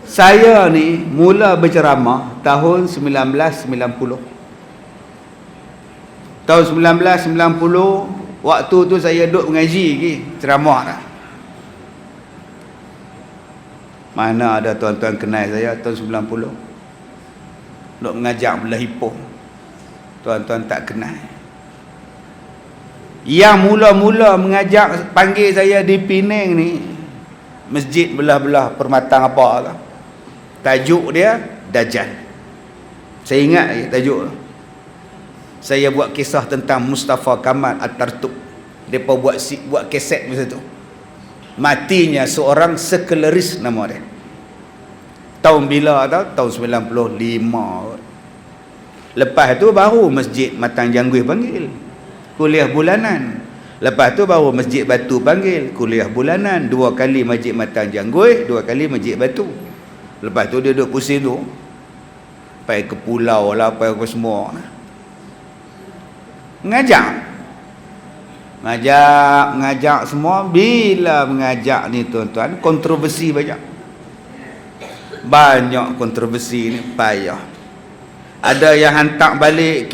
Saya ni mula berceramah tahun 1990. Tahun 1990, waktu tu saya duduk mengaji lagi, ceramah dah. Mana ada tuan-tuan kenal saya tahun 90. Duduk mengajar belah Ipoh. Tuan-tuan tak kenal. Yang mula-mula mengajak panggil saya di Penang ni, masjid belah-belah Permatang apa lah. Tajuk dia Dajjal. Saya ingat lagi tajuk tu. Saya buat kisah tentang Mustafa Kamal Atatürk. Depa buat kaset masa tu. Matinya seorang sekularis nama dia. Tahun bila tau? Tahun 95. Lepas tu baru Masjid Matang Jangguih panggil kuliah bulanan. Lepas tu baru Masjid Batu panggil kuliah bulanan. 2 kali Masjid Matang Jangguih, 2 kali Masjid Batu. Lepas tu dia duduk pusing tu, pergi ke pulau lah, pergi ke semua, ngajak semua. Bila mengajak ni tuan-tuan, kontroversi banyak kontroversi ni, payah. Ada yang hantar balik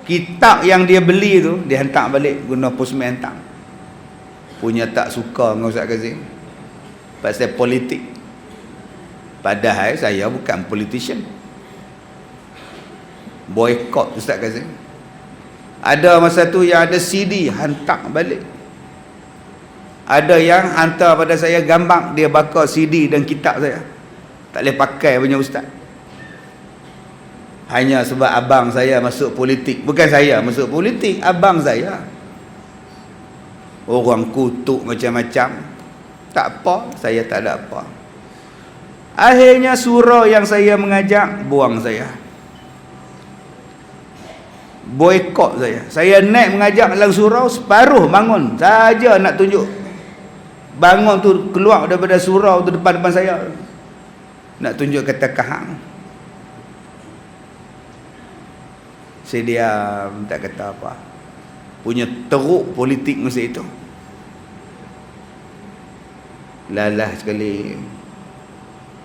kitab yang dia beli tu, dia hantar balik guna postman hantar. Punya tak suka dengan Ustaz Kazim pasal politik. Padahal saya bukan politician. Boykot Ustaz Kazim. Ada masa tu yang ada CD hantar balik. Ada yang hantar pada saya gambar dia bakar CD dan kitab saya. Tak boleh pakai punya ustaz. Hanya sebab abang saya masuk politik. Bukan saya masuk politik, abang saya. Orang kutuk macam-macam. Tak apa, saya tak ada apa. Akhirnya surau yang saya mengajak, buang saya. Boykot saya. Saya naik mengajak dalam surau, separuh bangun. Saja nak tunjuk. Bangun tu keluar daripada surau tu depan-depan saya. Nak tunjuk kata kahang. Saya diam, tak kata apa. Punya teruk politik masa itu. Lalah sekali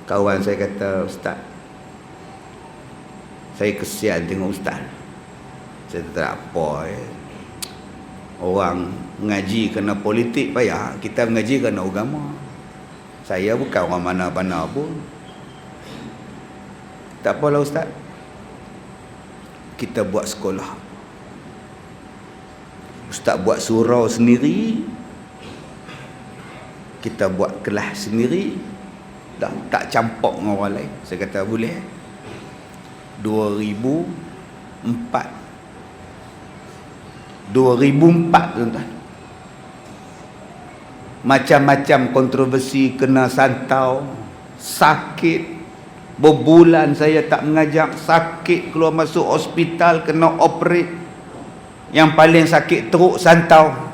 kawan saya kata, "Ustaz, saya kesian tengok ustaz." Saya tak apa. Orang mengaji kerana politik payah, kita mengaji kerana agama. Saya bukan orang mana-mana pun. Tak apalah ustaz, kita buat sekolah. Ustaz buat surau sendiri, kita buat kelas sendiri, dah tak campur dengan orang lain. Saya kata boleh. 2004 tuan-tuan, macam-macam kontroversi, kena santau, sakit berbulan saya tak mengajak, sakit keluar masuk hospital, kena operate. Yang paling sakit teruk santau.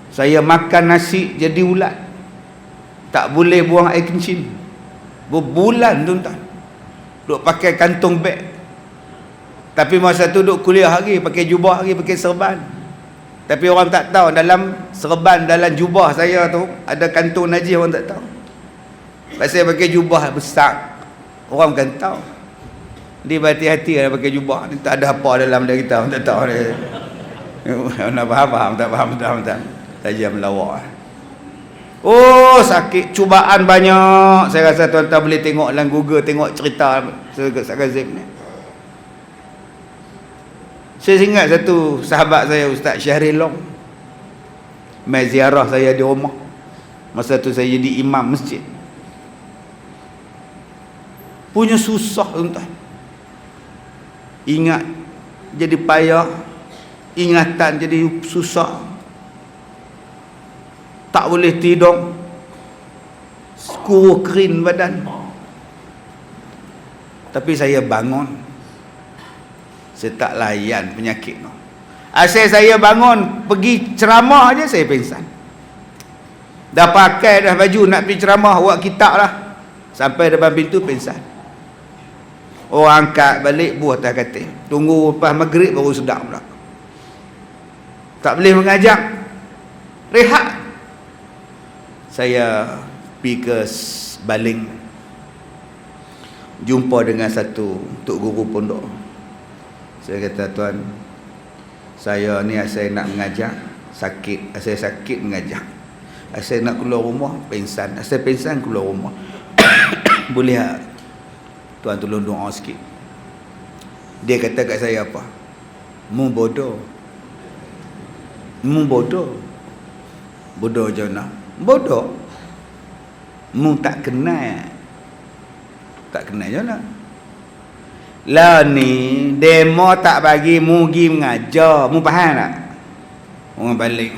Saya makan nasi jadi ulat, tak boleh buang air kencing berbulan tuan-tuan. Duk pakai kantong beg. Tapi masa tu duk kuliah lagi, pakai jubah lagi, pakai serban. Tapi orang tak tahu dalam serban, dalam jubah saya tu ada kantung najis, orang tak tahu. Pasal pakai jubah besar, orang bukan tahu. Dia berhati-hati lah pakai jubah ni, tak ada apa dalam dia, kita orang tak tahu dia. Nak faham, tak faham. Saja melawak. Oh, sakit, cubaan banyak. Saya rasa tuan-tuan boleh tengok dalam Google, tengok cerita Ustaz Kazim ni. Saya ingat satu sahabat saya, Ustaz Syahril Long, mai ziarah saya di rumah. Masa tu saya jadi imam masjid. Punya susah tuan-tuan. Ingat jadi payah, ingatan jadi susah. Tak boleh tidur, kuruh kering badan. Tapi saya bangun, saya tak layan penyakit tu. Asal saya bangun pergi ceramah aja saya pingsan. Dah pakai dah baju nak pergi ceramah, buat kitab lah, sampai depan pintu pingsan. Orang angkat balik, buah atas katil. Tunggu lepas maghrib baru sedap pula. Tak boleh mengajak. rehat. Saya pergi ke Baling, jumpa dengan satu tok guru pondok. Saya kata, tuan, saya ni saya nak mengajar, saya sakit mengajar. Saya nak keluar rumah, pingsan. Saya pingsan keluar rumah. Boleh tak tuan tolong doa sikit? Dia kata kat saya apa? Mu bodoh. Mu bodoh. Bodoh je nak. Bodoh. Mu tak kenal. Tak kenal je nak. Lah ni demo tak bagi mu pergi mengajar. Mu faham tak? Orang balik.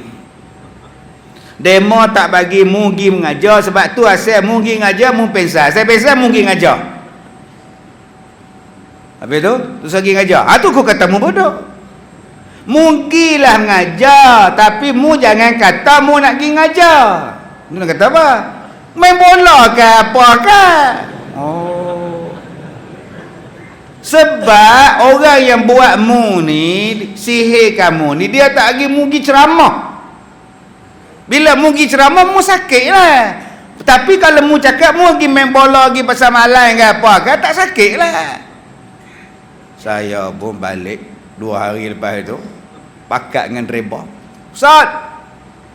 Demo tak bagi mu pergi mengajar, sebab tu asal mu pergi mengajar mu pensar. Saya pensar mu pergi mengajar. Habis tu terus pergi mengajar. Tu aku kata mu bodoh. Mu pergilah mengajar, tapi mu jangan kata mu nak pergi mengajar. Mu nak kata apa? Main bola ke apa ke? Sebab orang yang buat mu ni, sihir kamu ni, dia tak lagi mu pergi ceramah. Bila mu pergi ceramah, mu sakit lah. Tapi kalau mu cakap mu pergi main bola, pergi pasar malam ke apa ke, tak sakit lah. Saya pun balik 2 hari lepas itu, pakat dengan driver. Ustaz,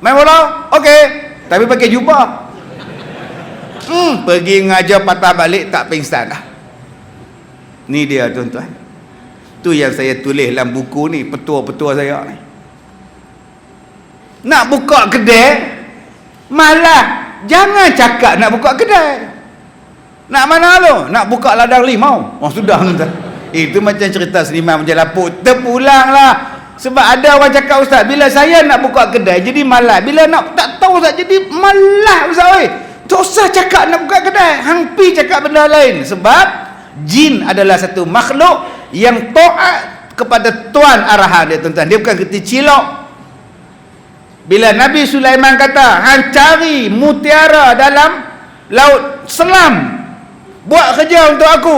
main bola? Okey. Tapi pakai jubah. Pergi ngajar patah balik, tak pingsan dah. Ni dia tuan-tuan. Tu yang saya tulis dalam buku ni, petua-petua saya ni. Nak buka kedai, malah jangan cakap nak buka kedai. Nak mana lu? Nak buka ladang limau. Sudah tuan. Itu macam cerita Seniman Macam Lapuk. Terpulanglah. Sebab ada orang cakap, ustaz, bila saya nak buka kedai jadi malas. Bila nak tak tahu ustaz jadi malas ustaz oi. Tak usah cakap nak buka kedai. Hang pi cakap benda lain. Sebab jin adalah satu makhluk yang taat kepada tuan arahan dia tuan-tuan. Dia bukan kerti cilok. Bila Nabi Sulaiman kata, hang cari mutiara dalam laut selam, buat kerja untuk aku.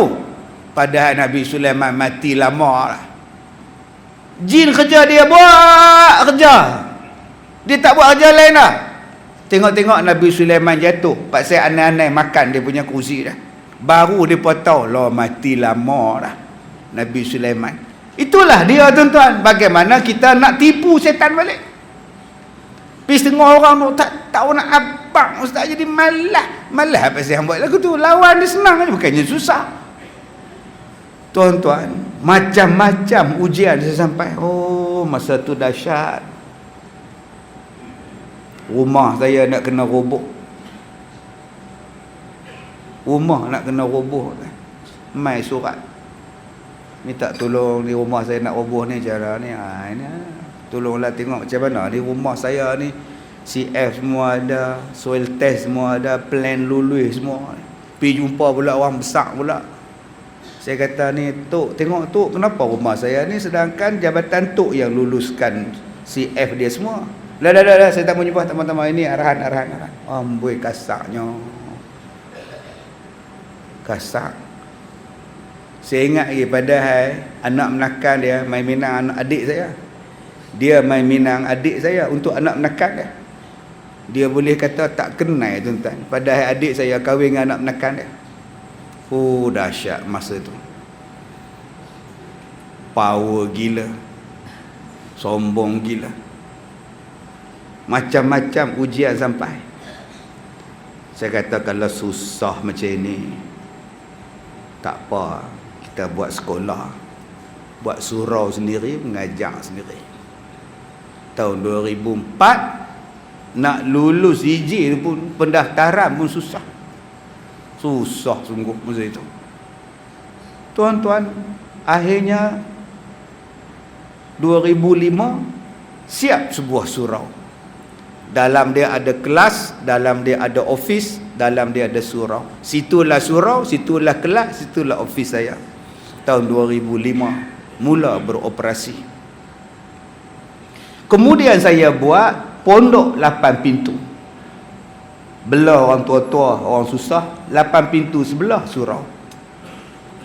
Padahal Nabi Sulaiman mati lama lah. Jin kerja dia buat kerja. Dia tak buat kerja lain dah. Tengok-tengok Nabi Sulaiman jatuh. Pasal aneh-aneh makan dia punya kursi dah. Baru dia pun tahu, lah mati lama dah Nabi Sulaiman. Itulah dia tuan-tuan. Bagaimana kita nak tipu setan balik. Pergi setengah orang tu tak tahu nak abang ustaz, jadi malas. Malas apa sih yang buat lagu tu? Lawan dia senang aja, bukannya susah. Tuan-tuan, macam-macam ujian saya sampai. Masa tu dahsyat. Rumah saya nak kena roboh. Rumah nak kena roboh. Mai surat minta tolong, di rumah saya nak roboh ni, cara ni. Tolonglah tengok macam mana di rumah saya ni. CF semua ada, soil test semua ada, plan lulus semua. Pergi jumpa pula orang besar pula. Saya kata ni, Tok, tengok Tok, kenapa rumah saya ni sedangkan jabatan Tok yang luluskan CF dia semua. Dah, saya tak mau jumpa teman-teman ini, arahan. Amboi kasarnya. Kasar. Saya ingat lagi padahal anak menakan dia main minang anak adik saya. Dia main minang adik saya untuk anak menakan dia. Dia boleh kata tak kenal tuan-tuan. Padahal adik saya kahwin dengan anak menakan dia. Dahsyat masa tu. Power gila. Sombong gila. Macam-macam ujian sampai. Saya kata kalau susah macam ni, tak apa, kita buat sekolah, buat surau sendiri, mengajar sendiri. Tahun 2004 nak lulus IJ pun, pendaftaran pun susah. Susah sungguh masa itu. Tuan-tuan, akhirnya 2005 siap sebuah surau. Dalam dia ada kelas, dalam dia ada office, dalam dia ada surau. Situlah surau, situlah kelas, situlah office saya. Tahun 2005 mula beroperasi. Kemudian saya buat pondok 8 pintu. Belah orang tua-tua, orang susah, 8 pintu sebelah surau.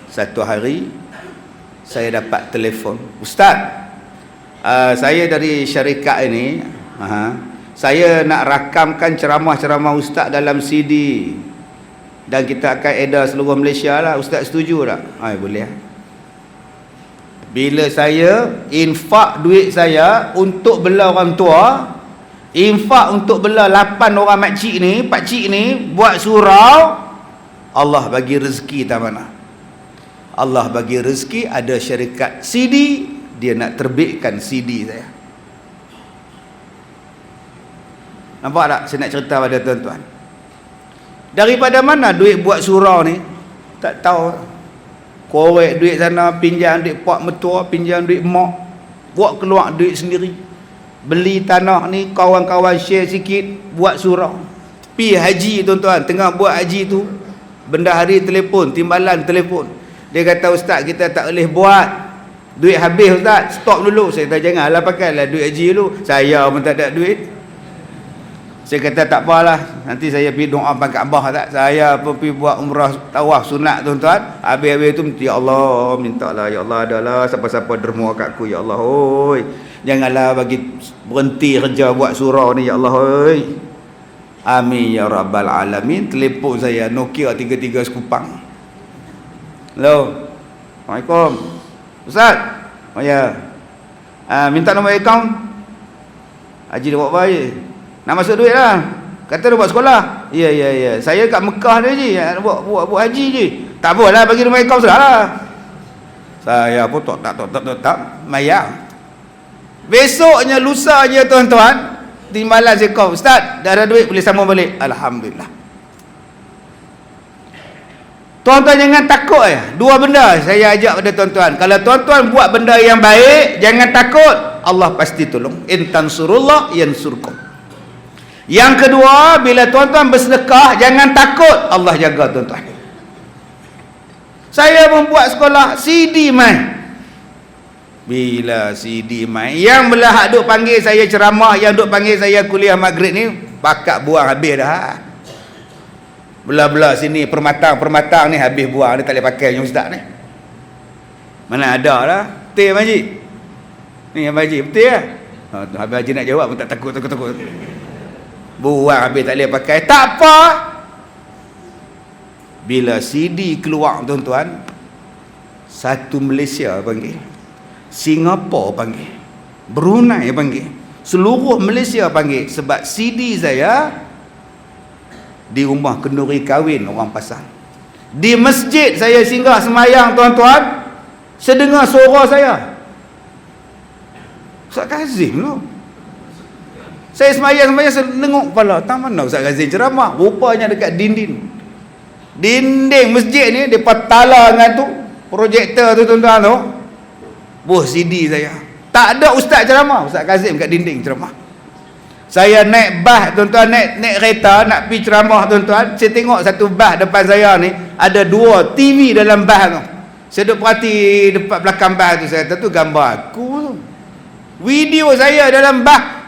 Satu hari saya dapat telefon, Ustaz, saya dari syarikat ini, saya nak rakamkan ceramah-ceramah ustaz dalam CD dan kita akan edar seluruh Malaysia lah. Ustaz setuju tak? Boleh. Bila saya infak duit saya untuk bela orang tua, infak untuk bela 8 orang makcik ni, pakcik ni, buat surau, Allah bagi rezeki tak mana. Allah bagi rezeki, ada syarikat CD, dia nak terbitkan CD saya. Nampak tak? Saya nak cerita pada tuan-tuan. Daripada mana duit buat surau ni? Tak tahu. Korek duit sana, pinjam duit pak mertua, pinjam duit mak, buat keluar duit sendiri. Beli tanah ni, kawan-kawan share sikit, buat surau. Pi haji tuan-tuan, tengah buat haji tu, bendahari telefon, timbalan telefon. Dia kata, ustaz kita tak boleh buat. Duit habis ustaz, stop dulu. Saya kata janganlah pakailah duit haji dulu. Saya pun tak ada duit. Saya kata tak apalah, nanti saya pergi doa pangkat Abah tak. Saya pun pergi buat umrah tawaf sunat tuan-tuan. Habis-habis tu ya Allah, mintalah ya Allah, adalah siapa-siapa derma kat aku ya Allah. Oi, janganlah bagi berhenti kerja buat surau ni ya Allah. Oi. Amin ya rabbal alamin. Telefon saya Nokia 33 sekupang. Hello. Assalamualaikum. Ustaz. Oh ya. Minta nombor akaun. Haji dia buat baik. Nak masuk duit lah. Kata dia buat sekolah. Ya. Saya kat Mekah ni je. Buat haji je. Tak apalah, bagi nombor akaun sudah lah. Saya pun tak mayang. Besoknya, lusanya tuan-tuan, timbalan saya call, ustaz dah ada duit, boleh sambung balik. Alhamdulillah. Tuan-tuan jangan takut ya. Dua benda saya ajak pada tuan-tuan. Kalau tuan-tuan buat benda yang baik, jangan takut, Allah pasti tolong. In tansurullah yansurkum. Yang kedua, bila tuan-tuan bersedekah, jangan takut, Allah jaga tuan-tuan. Saya membuat sekolah CD mai. Bila CD mai, yang belah duk panggil saya ceramah, yang duk panggil saya kuliah maghrib ni, bakat buang habis dah. Belah-belah sini permatang ni habis buang, dia tak boleh pakai yang ustaz ni. Mana ada lah. Betul Haji? Ni Abang Haji, betul lah. Abang Haji nak jawab pun tak takut. Buang habis tak boleh pakai. Tak apa. Bila CD keluar tuan-tuan, satu Malaysia panggil, Singapura panggil, Brunei panggil, seluruh Malaysia panggil. Sebab CD saya di rumah kenduri kahwin orang pasang. Di masjid saya singgah semayang tuan-tuan, sedengar suara saya. Ustaz Kazim tu. Saya semayang saya tengok kepala, tak mana Ustaz Kazim ceramah. Rupanya dekat dinding masjid ni, depa tala dengan tu projektor tu tuan-tuan tu, buh CD saya. Tak ada ustaz ceramah, Ustaz Kazim kat dinding ceramah. Saya naik bas tuan-tuan, naik kereta nak pergi ceramah tuan-tuan. Saya tengok satu bas depan saya ni, ada 2 TV dalam bas tu. Saya duduk perhati depan belakang bas tu, saya kata tu gambar aku tu. Video saya dalam bas.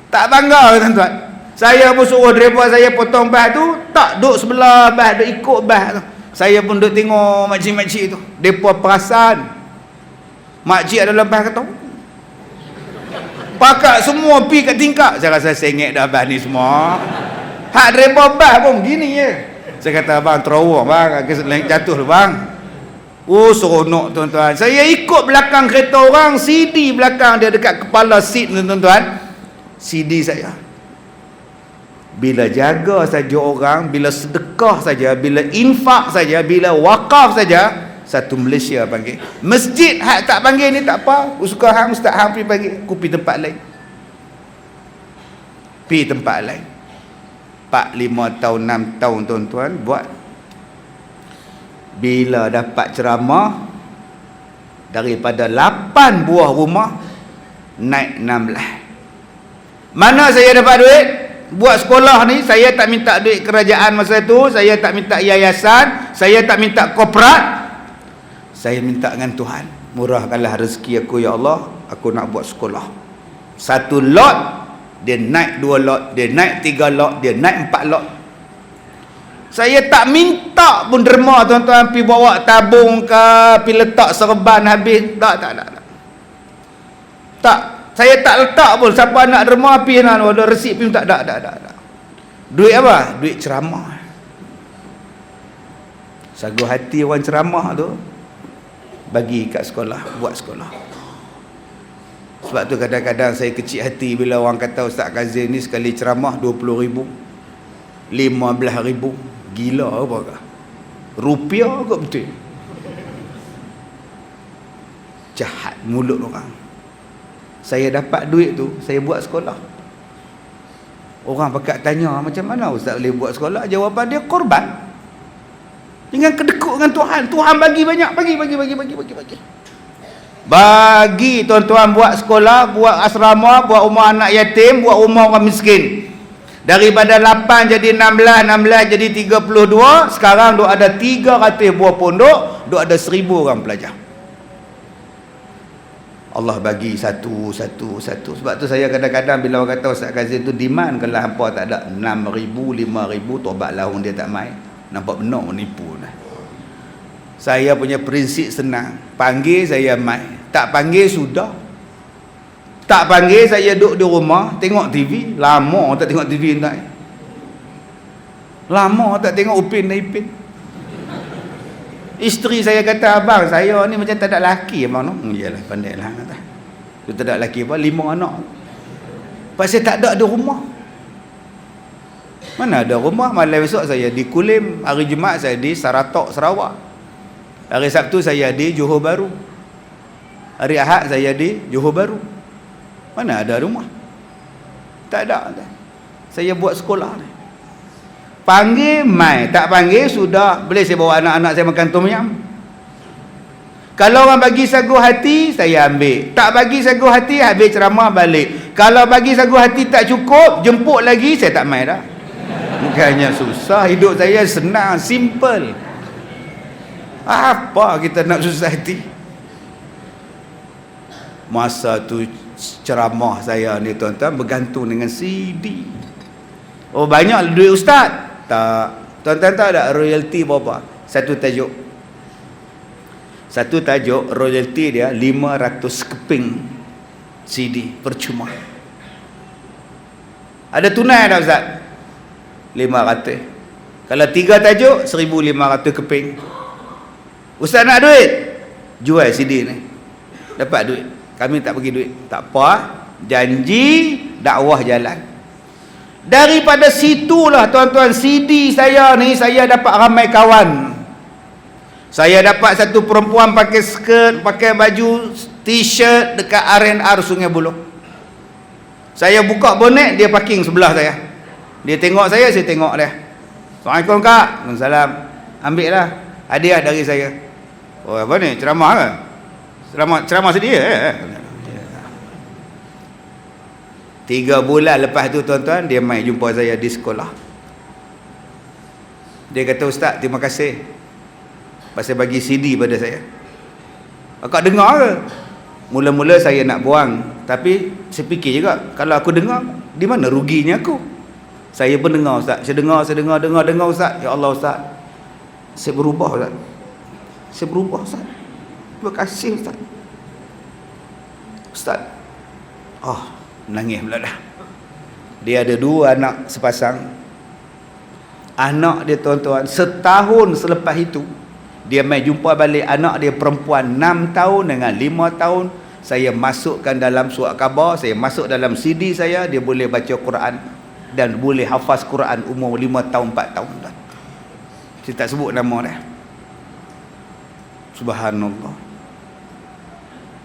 Tak bangga tuan-tuan. Saya pun suruh driver saya potong bas tu, tak duduk sebelah bas, duduk ikut bas tu. Saya pun duduk tengok makcik-makcik tu. Mereka perasan. Makcik dalam bas kata, pakak semua pergi kat tingkap. Saya rasa sengit dah bas ni semua. Hak driver bas pun begini je. Saya kata, abang terowong bang, jatuh lu bang. Oh seronok tuan-tuan. Saya ikut belakang kereta orang, CD belakang dia dekat kepala seat tuan-tuan. CD saya. Bila jaga saja orang, bila sedekah saja, bila infak saja, bila wakaf saja, satu Malaysia panggil. Masjid hak tak panggil ni tak apa. Suka hang ustaz hang pergi panggil, aku pergi tempat lain. Pergi tempat lain. 4, 5 tahun, 6 tahun tuan-tuan buat. Bila dapat ceramah, daripada 8 buah rumah naik 16. Mana saya dapat duit? Buat sekolah ni, saya tak minta duit kerajaan masa tu, saya tak minta yayasan, saya tak minta korporat. Saya minta dengan Tuhan, murahkanlah rezeki aku ya Allah, aku nak buat sekolah. 1 lot, dia naik 2 lot, dia naik 3 lot, dia naik 4 lot. Saya tak minta pun derma tuan-tuan, pergi bawa tabung ke, pergi letak serban habis. Tak. Tak. Saya tak letak pun. Siapa nak derma pergi nak ada resip pergi tak ada. Duit apa? Duit ceramah. Sagu hati orang ceramah tu bagi kat sekolah, buat sekolah. Sebab tu kadang-kadang saya kecil hati bila orang kata Ustaz Kazim ni sekali ceramah 20,000, 15,000. Gila apa kah? Rupiah kot betul. Jahat mulut orang. Saya dapat duit tu, saya buat sekolah. Orang pakat tanya, macam mana Ustaz boleh buat sekolah? Jawapan dia, korban. Dengan kedekut dengan Tuhan. Tuhan bagi banyak, bagi. Bagi tuan-tuan buat sekolah, buat asrama, buat rumah anak yatim, buat rumah orang miskin. Daripada 8 jadi 16, 16 jadi 32. Sekarang duk ada 300 buah pondok, duk ada 1,000 orang pelajar. Allah bagi satu. Sebab tu saya kadang-kadang bila orang kata Ustaz Kazim tu demand, kalau hampa tak ada 6,000, 5,000, tobatlah orang dia tak main. Nampak benar menipu dah. Saya punya prinsip senang. Panggil saya main. Tak panggil sudah. Tak panggil saya duduk di rumah tengok TV. Lama tak tengok TV tak. Lama tak tengok Upin dan Ipin. Isteri saya kata, abang saya ni macam tak ada laki abang no. Iyalah, pandailah kata. Dia tak ada laki apa, 5 anak. Pasal tak ada rumah. Mana ada rumah? Malam besok saya di Kulim, hari Jumaat saya di Saratok, Sarawak. Hari Sabtu saya di Johor Bahru. Hari Ahad saya di Johor Bahru. Mana ada rumah? Tak ada. Saya buat sekolah ni. Panggil mai, tak panggil sudah. Boleh saya bawa anak-anak saya makan tom yam. Kalau orang bagi sagu hati, saya ambil. Tak bagi sagu hati, habis ceramah balik. Kalau bagi sagu hati tak cukup, jemput lagi, saya tak mai dah. Bukannya susah, hidup saya senang, simple. Apa kita nak susah hati? Masa tu ceramah saya ni tuan-tuan bergantung dengan CD. Oh, banyak duit ustaz? Tak. Tuan-tuan tahu tak royalty berapa? Satu tajuk royalty dia 500 keping CD percuma. Ada tunai tak ustaz? 500. Kalau 3 tajuk 1,500 keping. Ustaz nak duit? Jual CD ni. Dapat duit. Kami tak bagi duit. Tak apa. Janji dakwah jalan. Daripada situlah tuan-tuan, CD saya ni saya dapat ramai kawan. Saya dapat satu perempuan pakai skirt, pakai baju t-shirt dekat R&R Sungai Buloh. Saya buka bonet, dia parking sebelah saya. Dia tengok saya tengok dia. Assalamualaikum kak. Waalaikumsalam. Ambil lah hadiah dari saya. Oh, apa ni? Ceramah ke? Ceramah sedia 3 bulan lepas tu tuan-tuan, dia mai jumpa saya di sekolah. Dia kata, Ustaz, terima kasih pasal bagi CD pada saya. Akak dengar ke? Mula-mula saya nak buang, tapi saya fikir juga, kalau aku dengar, di mana ruginya aku? Saya pun dengar Ustaz. Saya dengar Ustaz. Ya Allah Ustaz, saya berubah Ustaz. Terima kasih Ustaz. Ustaz, menangis pula dah. Dia ada 2 anak sepasang. Anak dia tuan-tuan, setahun selepas itu dia mai jumpa balik anak dia perempuan 6 tahun dengan 5 tahun. Saya masukkan dalam surat khabar, saya masuk dalam CD saya, dia boleh baca Quran dan boleh hafaz Quran umur 5 tahun 4 tahun. Saya tak sebut nama dia. Subhanallah.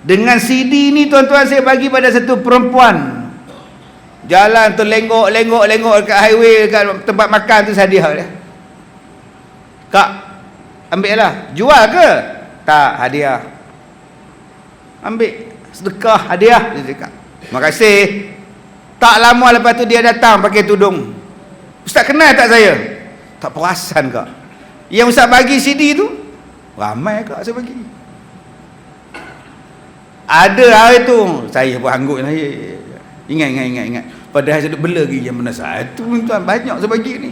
Dengan CD ni tuan-tuan, saya bagi pada satu perempuan. Jalan tu lenggok dekat highway, dekat tempat makan tu, hadiah dia. Kak, ambil lah. Jual ke? Tak, hadiah. Ambil. Sedekah, hadiah. Dia cakap, terima kasih. Tak lama lepas tu dia datang pakai tudung. Ustaz kenal tak saya? Tak perasan kak. Yang Ustaz bagi CD tu, ramai kak saya bagi. Ada hari tu saya pun anggut saya. Ingat. Padahal saya duk bela lagi yang mana satu tuan, banyak saya bagi ni.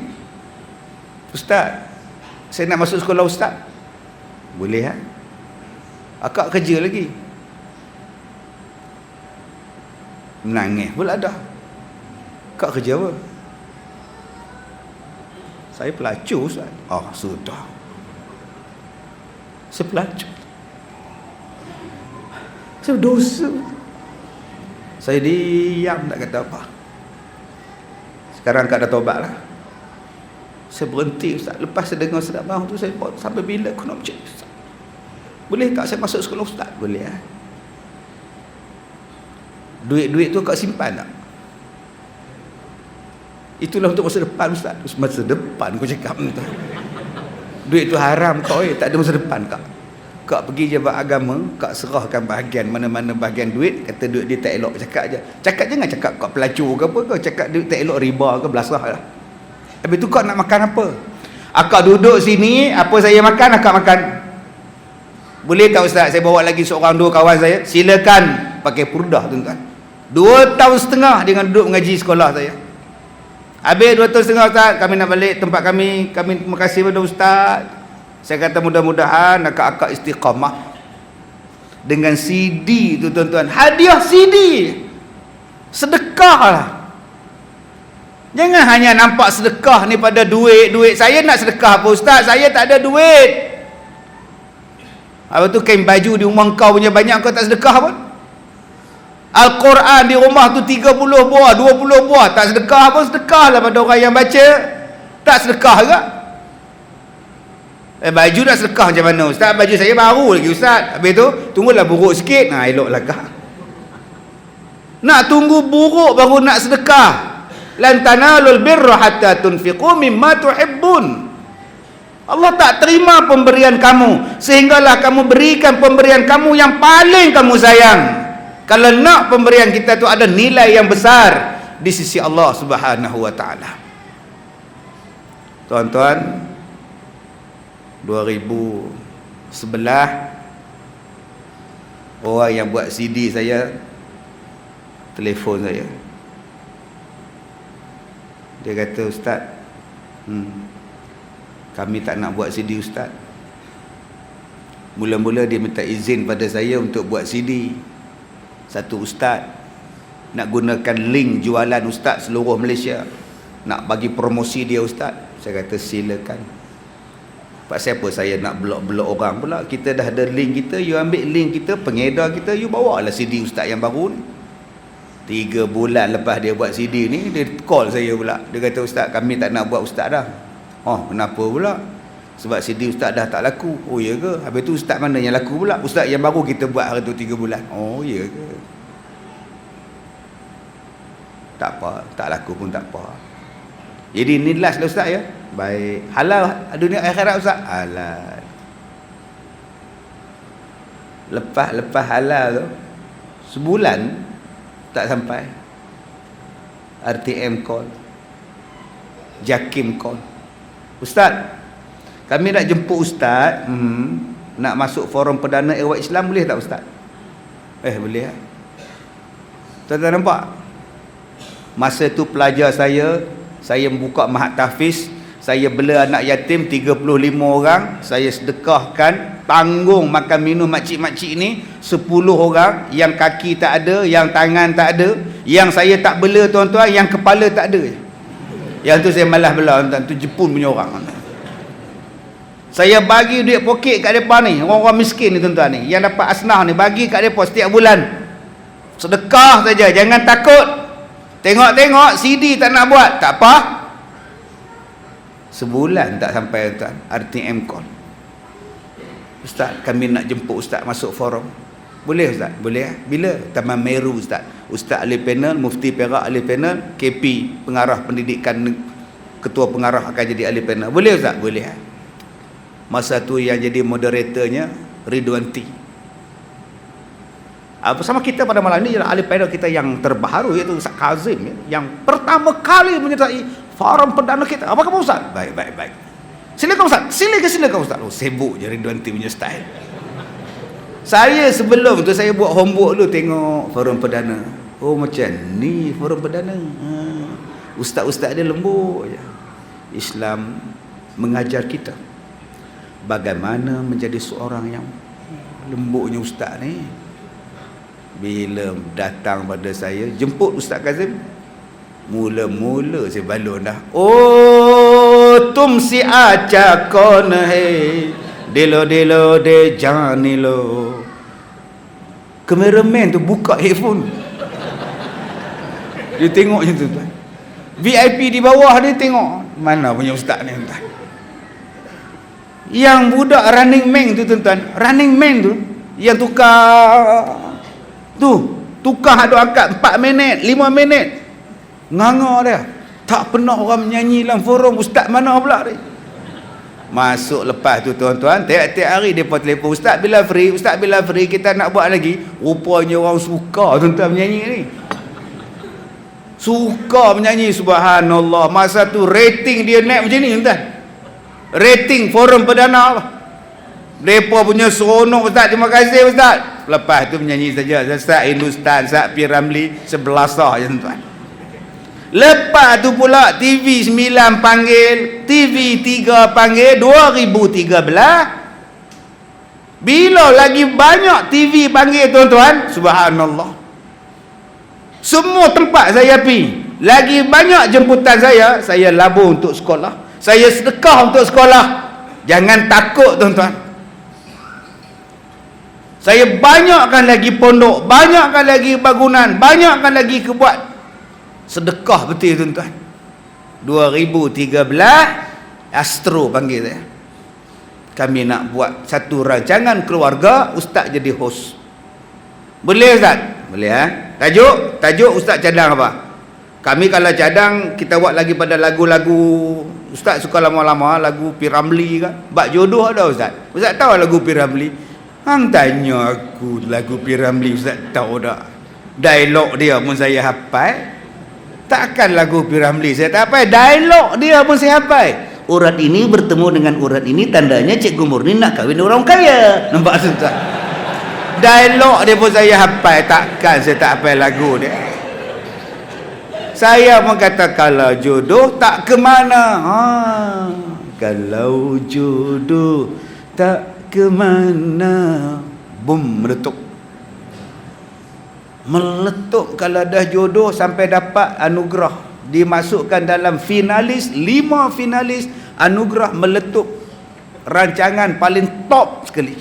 Ustaz, saya nak masuk sekolah ustaz. Boleh ha? Akak kerja lagi. Menangis pula dah. Kak kerja apa? Saya pelacur, Ustaz. Oh, sudah. Saya pelacur. Saya berdosa. Saya diam, tak kata apa. Sekarang Kak dah taubat lah. Saya berhenti, Ustaz. Lepas saya dengar Ustaz bang tu, saya sampai bila aku nak bercakap, Ustaz? Boleh tak saya masuk sekolah Ustaz? Boleh lah. Duit-duit tu Kak simpan tak? Itulah untuk masa depan, Ustaz. Masa depan kau cakap tu. Duit tu haram kau, tak ada masa depan Kak. Kak pergi jabat agama, Kak serahkan bahagian mana-mana bahagian duit, kata duit dia tak elok, cakap je. Cakap jangan cakap kau pelacur ke apa, kau cakap duit tak elok, riba ke, belasah lah. Habis tu kau nak makan apa? Akak duduk sini, apa saya makan, akak makan. Boleh tak Ustaz, saya bawa lagi seorang dua kawan saya? Silakan pakai purdah tuan-tuan. 2 tahun setengah dengan duduk mengaji sekolah saya. Habis 2 tahun setengah Ustaz, kami nak balik tempat kami terima kasih kepada Ustaz. Saya kata mudah-mudahan akak-akak istiqamah. Dengan CD tu tuan-tuan, hadiah CD. Sedekah lah. Jangan hanya nampak sedekah ni pada duit. Saya nak sedekah apa Ustaz? Saya tak ada duit. Apa tu kain baju di rumah kau punya banyak, kau tak sedekah pun? Al-Quran di rumah tu 30 buah, 20 buah, tak sedekah pun? Sedekah lah pada orang yang baca. Tak sedekah ke? Baju nak sedekah macam mana Ustaz? Baju saya baru lagi Ustaz. Habis tu tunggulah buruk sikit. Elok lah kah? Nak tunggu buruk baru nak sedekah. Lan tanalul birra hatta tunfiqu mimma tuhibbun. Allah tak terima pemberian kamu sehinggalah kamu berikan pemberian kamu yang paling kamu sayang. Kalau nak pemberian kita tu ada nilai yang besar di sisi Allah Subhanahu wa taala. Tuan-tuan, 2011 orang yang buat CD saya telefon saya. Dia kata, Ustaz, kami tak nak buat CD Ustaz. Mula-mula dia minta izin pada saya untuk buat CD. Satu Ustaz nak gunakan link jualan Ustaz seluruh Malaysia, nak bagi promosi dia Ustaz. Saya kata silakan. Pasal apa saya nak blok-blok orang pula? Kita dah ada link kita, you ambil link kita, pengedar kita, you bawa lah CD Ustaz yang baru ni. 3 bulan lepas dia buat CD ni, dia call saya pula. Dia kata, Ustaz, kami tak nak buat Ustaz dah. Oh, kenapa pula? Sebab CD Ustaz dah tak laku. Oh, ya ke? Habis tu Ustaz mana yang laku pula? Ustaz yang baru kita buat hari tu 3 bulan. Oh, ya ke? Tak apa, tak laku pun tak apa. Jadi ni last lah Ustaz ya. Baik. Halal dunia akhirat Ustaz? Halal. Lepas halal tu, sebulan tak sampai, RTM call, Jakim call, Ustaz, kami nak jemput Ustaz, nak masuk forum perdana Ehwal Islam, boleh tak Ustaz? Boleh lah. Tuan-tuan nampak? Masa tu pelajar saya membuka mahat tahfiz, saya bela anak yatim 35 orang, saya sedekahkan, tanggung makan minum makcik-makcik ni 10 orang, yang kaki tak ada, yang tangan tak ada, yang saya tak bela tuan-tuan, yang kepala tak ada. Yang tu saya malas bela tuan-tuan, tu Jepun punya orang. Saya bagi duit poket kat depa ni, orang-orang miskin ni tuan-tuan ni, yang dapat asnah ni, bagi kat depa setiap bulan. Sedekah saja, jangan takut. Tengok-tengok CD tak nak buat, tak apa. Sebulan tak sampai tuan, RTM call, Ustaz, kami nak jemput Ustaz masuk forum. Boleh Ustaz? Boleh. Bila? Taman Meru Ustaz. Ustaz ahli panel, Mufti Perak ahli panel, KP pengarah pendidikan, ketua pengarah akan jadi ahli panel. Boleh Ustaz? Boleh. Masa tu yang jadi moderatornya Ridwan T. Bersama kita pada malam ni ialah ahli panel kita yang terbaru, iaitu Ustaz Kazim ya, yang pertama kali menyertai forum perdana kita. Apa khabar Ustaz? Baik. Silakan Ustaz. Silakan Ustaz. Oh, sibuk je Ridwan T punya style. Saya sebelum tu saya buat homework dulu, tengok forum perdana. Oh, macam ni forum perdana. Ustaz-ustaz dia lembut je. Islam mengajar kita bagaimana menjadi seorang yang lembutnya ustaz ni. Bila datang pada saya, jemput Ustaz Kazim, mula-mula saya balon dah. Oh, tum si acha kon hai, dilo de janilo. Kameraman tu buka headphone. Dia tengok je tu tuan. VIP di bawah dia tengok. Mana punya ustaz ni tuan? Yang budak running man tu tuan. Running man tu yang tukar ada angkat 4 minit, 5 minit. Nganga dia. Tak pernah orang menyanyi dalam forum, ustaz mana pula dia. Masuk lepas tu tuan-tuan, tiap-tiap hari depa telefon, ustaz bila free kita nak buat lagi. Rupanya orang suka tuan-tuan menyanyi ni. Suka menyanyi, subhanallah. Masa tu rating dia naik macam ni tuan. Rating forum perdana. Depa punya seronok, ustaz, terima kasih ustaz. Lepas tu menyanyi saja, Ustaz Hindustan, Ustaz P. Ramli, 11 je tuan. Lepas tu pula TV 9 panggil, TV 3 panggil 2013. Bila lagi banyak TV panggil tuan-tuan, subhanallah. Semua tempat saya pergi, lagi banyak jemputan saya labur untuk sekolah, saya sedekah untuk sekolah. Jangan takut tuan-tuan. Saya banyakkan lagi pondok, banyakkan lagi bangunan, banyakkan lagi kebuat. Sedekah betul tuan-tuan. 2013 Astro panggil saya. Kami nak buat satu rancangan keluarga, ustaz jadi host. Boleh ustaz? Boleh Tajuk ustaz cadang apa? Kami kalau cadang kita buat lagi pada lagu-lagu. Ustaz suka lama-lama lagu P. Ramli kan. Bak jodoh ada ustaz. Ustaz tahu lagu P. Ramli? Hang tanya aku lagu P. Ramli, ustaz tahu tak? Dialog dia pun saya hafal. Takkan lagu P. Ramli saya tak hafal, dialog dia pun saya hafal. Urat ini bertemu dengan urat ini, tandanya Cikgu Murni nak kahwin orang kaya. Nampak tuan? Dialog dia pun saya hafal. Takkan saya tak hafal lagu dia. Saya pun kata kalau jodoh tak ke mana. Kalau jodoh tak ke mana. Bum, meletup. Meletup kalau dah jodoh sampai dapat anugerah. Dimasukkan dalam finalis, 5 finalis anugerah meletup. Rancangan paling top sekali.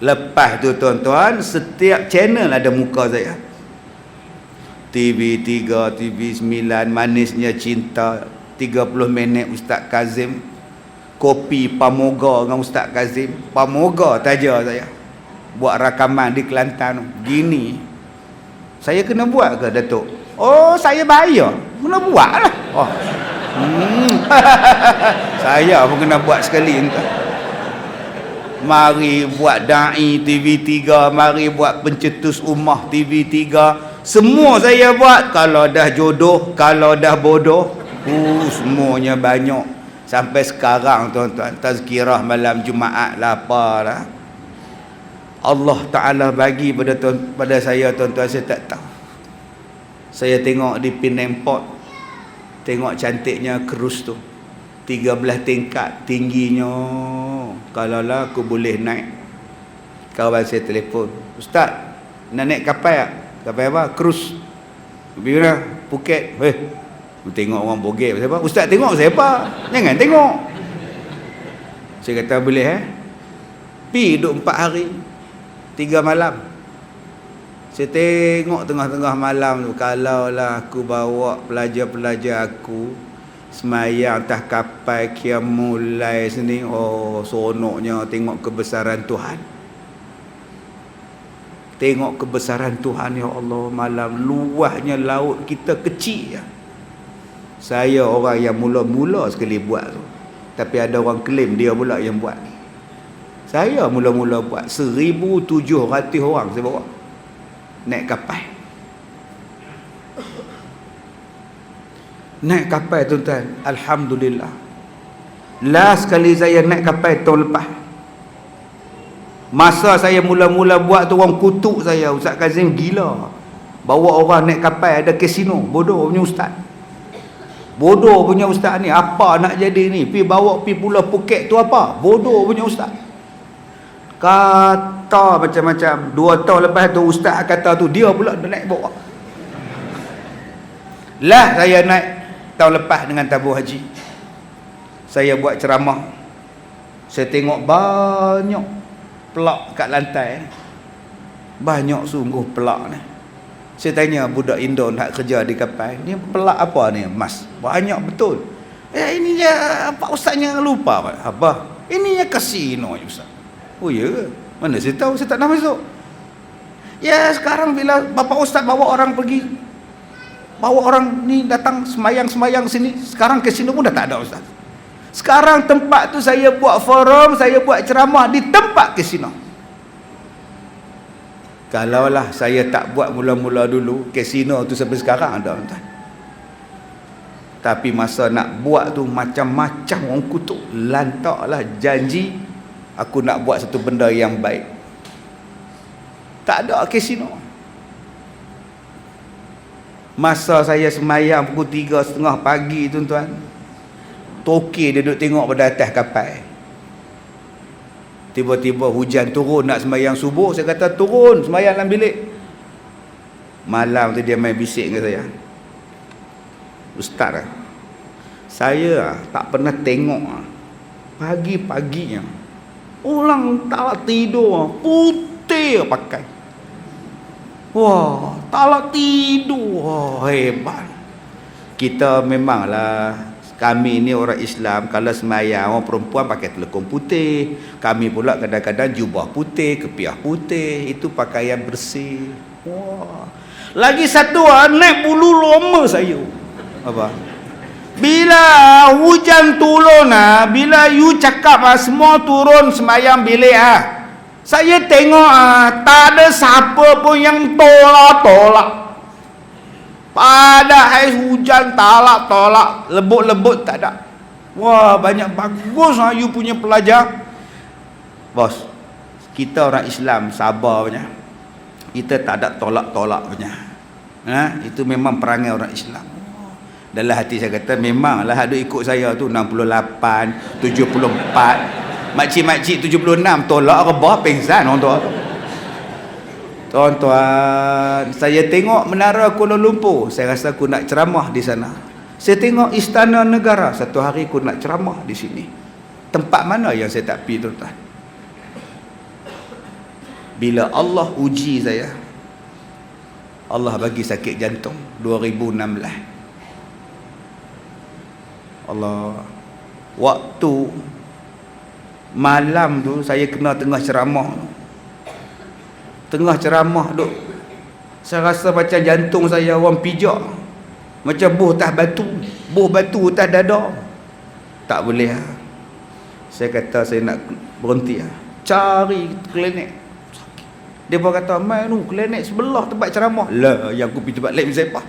Lepas tu tuan-tuan, setiap channel ada muka saya. TV 3, TV 9, Manisnya Cinta, 30 minit Ustaz Kazim, Kopi Pamoga dengan Ustaz Kazim. Pamoga taja saya. Buat rakaman di Kelantan. Gini. Saya kena buat ke Datuk? Oh, saya bayar. Kena buat lah. Oh. Saya pun kena buat sekali entah. Mari buat da'i TV 3, mari buat pencetus ummah TV 3. Semua saya buat. Kalau dah jodoh, kalau dah bodoh, semuanya banyak. Sampai sekarang tuan-tuan, tazkirah malam Jumaat lah apalah. Allah Ta'ala bagi pada saya tuan-tuan, saya tak tahu. Saya tengok di Penang Port, tengok cantiknya krus tu, 13 tingkat tingginya. Kalau lah aku boleh naik. Kawan saya telefon, Ustaz nak naik kapal tak? Kapal apa? Krus. Pergi mana? Phuket. Tengok orang bogek siapa? Ustaz tengok siapa? Jangan tengok. Saya kata boleh Pi duduk 4 hari 3 malam. Saya tengok tengah-tengah malam tu, kalau lah aku bawa pelajar-pelajar aku semayang atas kapal Qiyamul Lail sini, oh seronoknya tengok kebesaran Tuhan. Tengok kebesaran Tuhan, ya Allah, malam luahnya laut kita kecil ya. Saya orang yang mula-mula sekali buat tu, tapi ada orang claim dia pula yang buat. Saya mula-mula buat 1,700 orang saya bawa naik kapal. Naik kapal tuan-tuan, alhamdulillah. Last sekali saya naik kapal tahun lepas. Masa saya mula-mula buat tu, orang kutuk saya, Ustaz Kazim gila, bawa orang naik kapal ada kasino. Bodoh punya ustaz. Bodoh punya ustaz ni. Apa nak jadi ni? Bawa pergi Pulau Phuket tu apa? Bodoh punya ustaz. Kata macam-macam. 2 tahun lepas tu ustaz kata tu, dia pula naik bawa. Lah saya naik tahun lepas dengan tabung haji. Saya buat ceramah. Saya tengok banyak pelak kat lantai. Banyak sungguh pelak ni. Saya tanya budak Indo nak kerja di kapal, ni pelak apa ni, Mas? Banyak betul. Ini je Pak Ustaznya lupa. Apa? Ini je kasino Ustaz. Oh ya ke? Mana saya tahu, saya tak nak masuk. Ya sekarang bila Bapak Ustaz bawa orang pergi, bawa orang ni datang semayang-semayang sini, sekarang kasino pun dah tak ada Ustaz. Sekarang tempat tu saya buat forum, saya buat ceramah di tempat kasino. Kalaulah saya tak buat mula-mula dulu, kasino tu sampai sekarang ada tuan. Tapi masa nak buat tu macam-macam orang kutuk. Lantaklah janji aku nak buat satu benda yang baik. Tak ada kasino. Masa saya semayang pukul 3:30 pagi tuan-tuan, toke dia duduk tengok pada atas kapal. Tiba-tiba hujan turun nak sembahyang subuh. Saya kata turun sembahyang dalam bilik. Malam tu dia main bisik dengan saya. Ustaz, saya tak pernah tengok pagi-paginya orang tak tidur putih pakai. Wah, tak tidur. Wah, hebat. Kita memanglah, kami ni orang Islam, kalau semayang orang perempuan pakai telekung putih, kami pula kadang-kadang jubah putih, kepiah putih, itu pakaian bersih. Wah. Lagi satu naik bulu loma saya. Apa? Bila hujan turun bila you cakap semua turun semayang bilik saya tengok tak ada siapa pun yang tolak-tolak. Pada air hujan tolak, lebut-lebut tak ada. Wah, banyak bagus you punya pelajar. Bos, kita orang Islam sabar punya. Kita tak ada tolak-tolak punya. Itu memang perangai orang Islam. Dalam hati saya kata, memanglah ada ikut saya tu 68, 74. Makcik-makcik 76 tolak rebah pengsan orang tua tu. Tuan-tuan, saya tengok Menara Kuala Lumpur, saya rasa aku nak ceramah di sana. Saya tengok Istana Negara, satu hari aku nak ceramah di sini. Tempat mana yang saya tak pergi tuan-tuan? Bila Allah uji saya, Allah bagi sakit jantung 2016. Allah, waktu malam tu saya kena tengah ceramah. Tengah ceramah duk, saya rasa macam jantung saya orang pijak, macam buh batu atas dada. Tak boleh saya kata saya nak berhenti cari klinik. Dia pun kata, mai nu klinik sebelah tempat ceramah. Lah, yang aku pergi tempat lain siapa?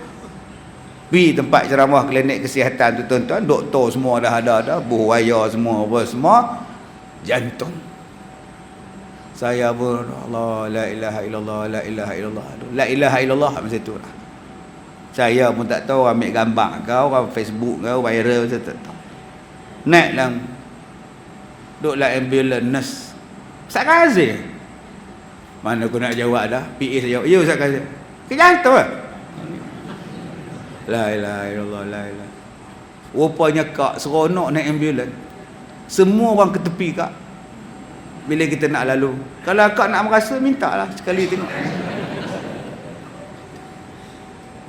Pergi tempat ceramah klinik kesihatan tu tuan-tuan, doktor semua dah ada, buh wayar semua, apa semua, jantung. Saya pun Allah, la ilaha illallah, la ilaha illallah, la ilaha illallah macam tu lah. Saya pun tak tahu, ambil gambar kau, orang Facebook kau viral, saya tak tahu. Naik lah, duduklah ambulans nurse. Ustaz Kazim, mana aku nak jawab dah? PA saya jawab, ya Ustaz Kazim, ke jantung lah. La ilaha illallah, la ilaha. Rupanya kak seronok naik ambulans, semua orang ke tepi kak. Bila kita nak lalu, kalau akak nak merasa, mintalah sekali tengok.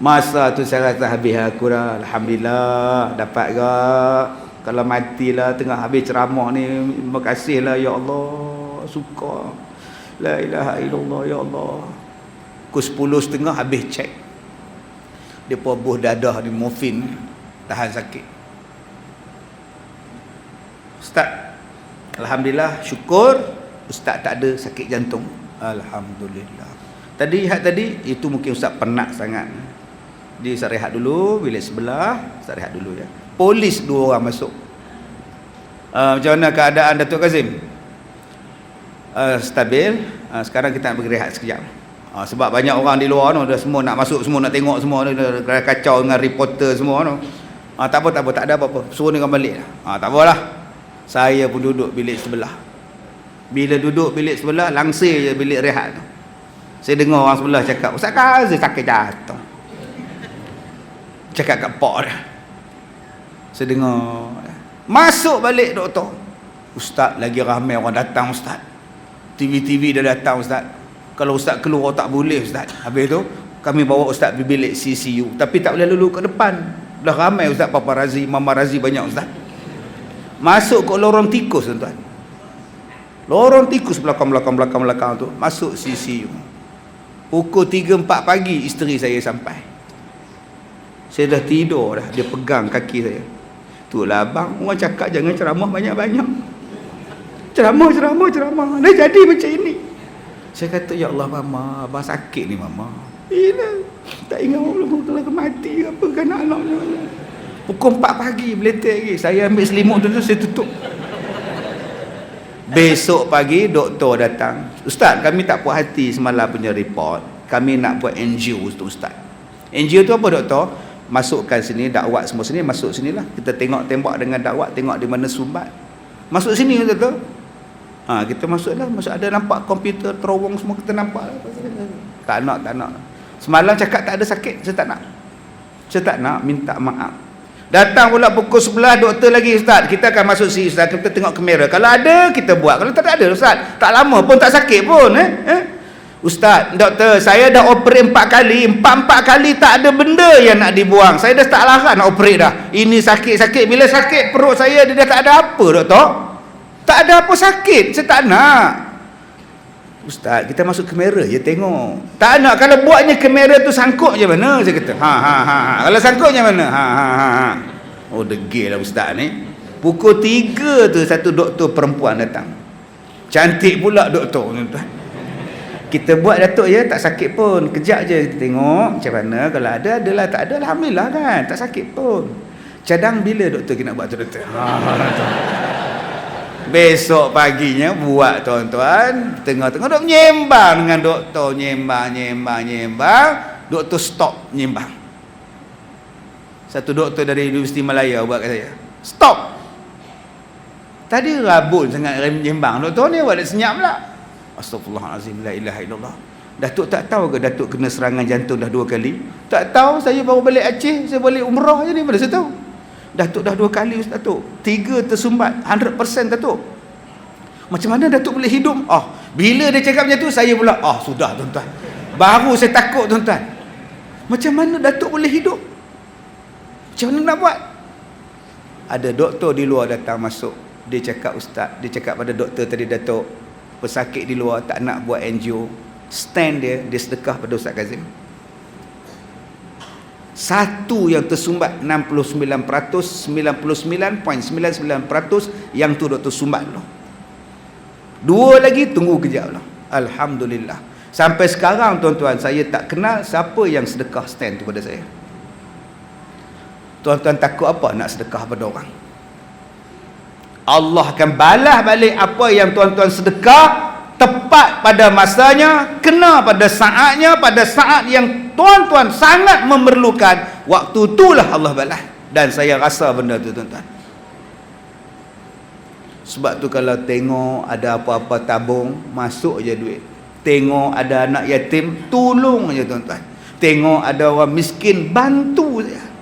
Masa tu saya rasa habis aku dah. Alhamdulillah dapat gak. Kalau matilah tengah habis ceramah ni, terima kasihlah ya Allah, suka. La ilaha illallah ya Allah. Pukul 10.30 habis cek. Dia buh dadah di morfin, tahan sakit. Ustaz, alhamdulillah, syukur Ustaz tak ada sakit jantung. Alhamdulillah. Tadi itu mungkin Ustaz penat sangat. Dia Ustaz rehat dulu, bilik sebelah Ustaz rehat dulu ya. Polis 2 orang masuk. Macam mana keadaan Datuk Kazim? Stabil. Sekarang kita nak pergi rehat sekejap. Sebab banyak orang di luar dah semua nak masuk, semua nak tengok, semua dah kacau dengan reporter semua tak apa, tak ada apa-apa. Suruh dia balik. Tak apalah. Saya pun duduk bilik sebelah. Bila duduk bilik sebelah, langsir je bilik rehat tu. Saya dengar orang sebelah cakap, Ustaz Kazim sakit jatuh. Cakap kat pak dia. Saya dengar. Masuk balik doktor. Ustaz, lagi ramai orang datang Ustaz. TV-TV dah datang Ustaz. Kalau Ustaz keluar tak boleh Ustaz. Habis tu kami bawa Ustaz pergi bilik CCU. Tapi tak boleh lalu ke depan. Dah ramai Ustaz, paparazi, mamarazi banyak Ustaz. Masuk ke lorong tikus tuan-tuan. Lorong tikus belakang tu. Masuk CCU. Pukul 3-4 pagi isteri saya sampai. Saya dah tidur dah. Dia pegang kaki saya. Itulah abang, orang cakap jangan ceramah banyak-banyak. Ceramah. Dah jadi macam ini. Saya kata, ya Allah mama, abang sakit ni mama. Tak ingat orang belum mati apa kan anak-anak. Pukul 4 pagi meletek lagi. Saya ambil selimut tu saya tutup. Besok pagi doktor datang. Ustaz, kami tak puas hati semalam punya report. Kami nak buat NGO tu Ustaz. NGO tu apa doktor? Masukkan sini, dakwat semua sini, masuk sinilah. Kita tembak dengan dakwat, tengok di mana sumbat. Masuk sini doktor. Kita masuklah. Masuk ada nampak komputer terowong semua kita nampak. Tak nak. Semalam cakap tak ada sakit, saya tak nak minta maaf. Datang pula pukul 11 doktor lagi Ustaz. Kita akan masuk sini Ustaz, kita tengok kamera. Kalau ada kita buat, kalau tak ada Ustaz. Tak lama pun tak sakit pun Ustaz, doktor, saya dah operate 4 kali. 4 kali tak ada benda yang nak dibuang. Saya dah tak larang nak operate dah. Ini sakit. Bila sakit perut saya, dia dah tak ada apa doktor. Tak ada apa sakit. Saya tak nak. Ustaz, kita masuk kamera je tengok. Tak nak. Kalau buatnya kamera tu sangkut je mana? Saya kata. Kalau sangkutnya mana? Oh, degil lah Ustaz ni. Pukul 3 tu satu doktor perempuan datang. Cantik pula doktor tuan. Kita buat datuk ya, tak sakit pun. Kejap je kita tengok macam mana. Kalau ada, adalah. Tak ada, alhamdulillah kan. Tak sakit pun. Cadang bila doktor kita nak buat tu doktor? Besok paginya buat tuan-tuan. Tengah-tengah dok menyembang dengan doktor. Nyembang. Doktor stop menyembang. Satu doktor dari Universiti Malaya buat kat saya. Stop. Tadi rabun sangat menyembang. Doktor ni buat dia senyap pula. Astaghfirullahalazim, la ilaha illallah. Datuk tak tahu ke Datuk kena serangan jantung dah 2 kali? Tak tahu, saya baru balik Aceh, saya balik umrah je ni, mana saya tahu. Datuk dah 2 kali Datuk. 3 tersumbat 100% Datuk. Macam mana Datuk boleh hidup? Bila dia cakap macam tu, saya pula sudah tuan-tuan. Baru saya takut tuan-tuan. Macam mana Datuk boleh hidup? Macam mana nak buat? Ada doktor di luar datang masuk. Dia cakap Ustaz, dia cakap pada doktor tadi, Datuk, pesakit di luar tak nak buat NGO, stand dia sedekah pada Ustaz Kazim. Satu yang tersumbat 99%, 99.99% yang tu doktor sumbat dulu. 2 lagi tunggu kejap lah. Alhamdulillah. Sampai sekarang tuan-tuan, saya tak kenal siapa yang sedekah stand tu pada saya. Tuan-tuan takut apa nak sedekah pada orang? Allah akan balas balik apa yang tuan-tuan sedekah tepat pada masanya, kena pada saatnya, pada saat yang tuan-tuan sangat memerlukan. Waktu itulah Allah balas. Dan saya rasa benda tu tuan-tuan. Sebab tu kalau tengok ada apa-apa tabung, masuk je duit. Tengok ada anak yatim, tolong je tuan-tuan. Tengok ada orang miskin, bantu saja.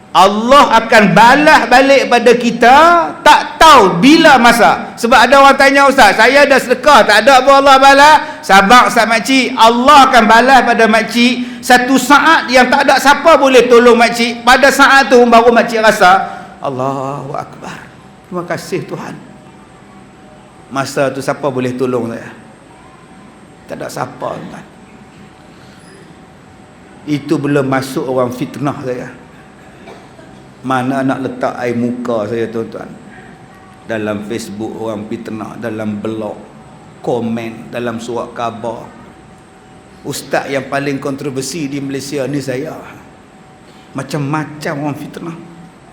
Allah akan balas balik pada kita, tak tahu bila masa. Sebab ada orang tanya, Ustaz, saya dah sedekah, tak ada apa Allah balas. Sabar Ustaz makcik, Allah akan balas pada makcik satu saat yang tak ada siapa boleh tolong makcik. Pada saat tu baru makcik rasa, Allahu Akbar, terima kasih Tuhan. Masa tu siapa boleh tolong saya? Tak ada siapa Tuhan. Itu belum masuk orang fitnah saya. Mana nak letak air muka saya tuan-tuan, dalam Facebook orang fitnah, dalam blog, komen, dalam surat khabar. Ustaz yang paling kontroversi di Malaysia ni saya. Macam-macam orang fitnah.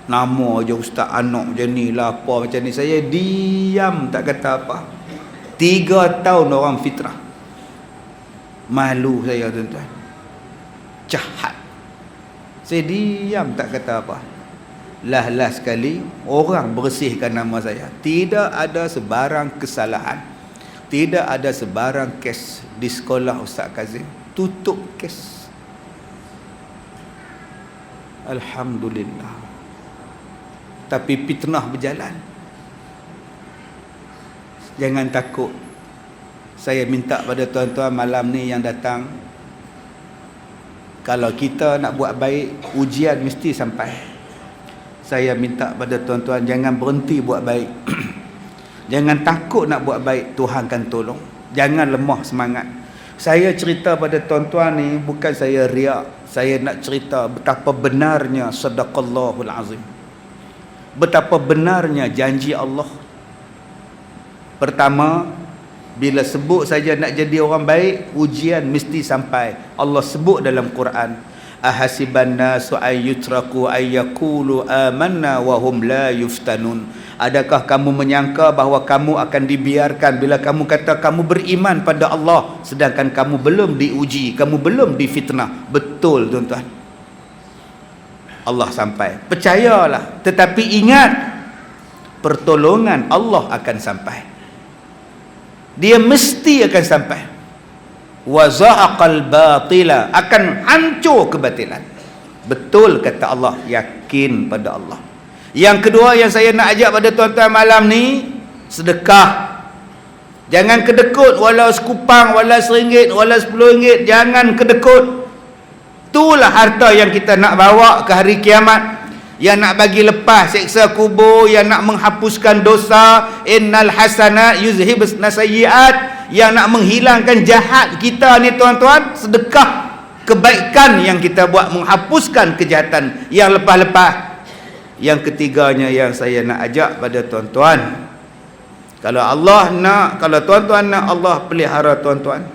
Nama je Ustaz anak macam ni lah, apa macam ni. Saya diam tak kata apa. 3 tahun orang fitnah. Malu saya tuan-tuan. Jahat. Saya diam tak kata apa. lah sekali orang bersihkan nama saya. Tidak ada sebarang kesalahan, tidak ada sebarang kes di sekolah Ustaz Kazim. Tutup kes. Alhamdulillah. Tapi fitnah berjalan. Jangan takut. Saya minta pada tuan-tuan malam ni yang datang, kalau kita nak buat baik, ujian mesti sampai. Saya minta pada tuan-tuan jangan berhenti buat baik. Jangan takut nak buat baik, Tuhan akan tolong. Jangan lemah semangat. Saya cerita pada tuan-tuan ni bukan saya riak. Saya nak cerita betapa benarnya sadaqallahul azim. Betapa benarnya janji Allah. Pertama, bila sebut saja nak jadi orang baik, ujian mesti sampai. Allah sebut dalam Quran, ahasiban nasu ay yutraku ay yaqulu amanna wa hum la yuftanun. Adakah kamu menyangka bahawa kamu akan dibiarkan bila kamu kata kamu beriman pada Allah sedangkan kamu belum diuji, kamu belum difitnah? Betul tuan-tuan. Allah sampai. Percayalah, tetapi ingat pertolongan Allah akan sampai. Dia mesti akan sampai. Wa za'aqal batila, akan hancur kebatilan. Betul kata Allah, yakin pada Allah. Yang kedua yang saya nak ajak pada tuan-tuan malam ni, sedekah. Jangan kedekut, walau sekupang, walau RM1, walau RM10, jangan kedekut. Itulah harta yang kita nak bawa ke hari kiamat, yang nak bagi lepas seksa kubur, yang nak menghapuskan dosa, innal hasanat yuzhibna sayyiat, yang nak menghilangkan jahat kita ni tuan-tuan. Sedekah kebaikan yang kita buat menghapuskan kejahatan yang lepas-lepas. Yang ketiganya yang saya nak ajak pada tuan-tuan, kalau Allah nak, kalau tuan-tuan nak Allah pelihara tuan-tuan,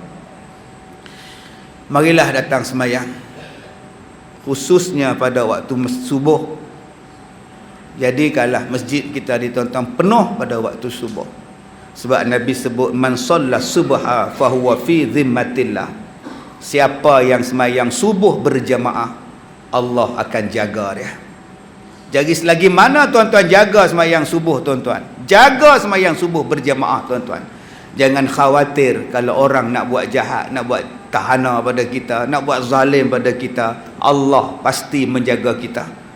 marilah datang semayang, khususnya pada waktu subuh. Jadikanlah masjid kita di tuan-tuan penuh pada waktu subuh. Sebab Nabi sebut, man shalla subha fahuwa fi zimmatillah. Siapa yang semayang subuh berjamaah, Allah akan jaga dia. Jadi selagi mana tuan-tuan jaga semayang subuh tuan-tuan, jaga semayang subuh berjamaah tuan-tuan, jangan khawatir kalau orang nak buat jahat, nak buat tahana pada kita, nak buat zalim pada kita, Allah pasti menjaga kita.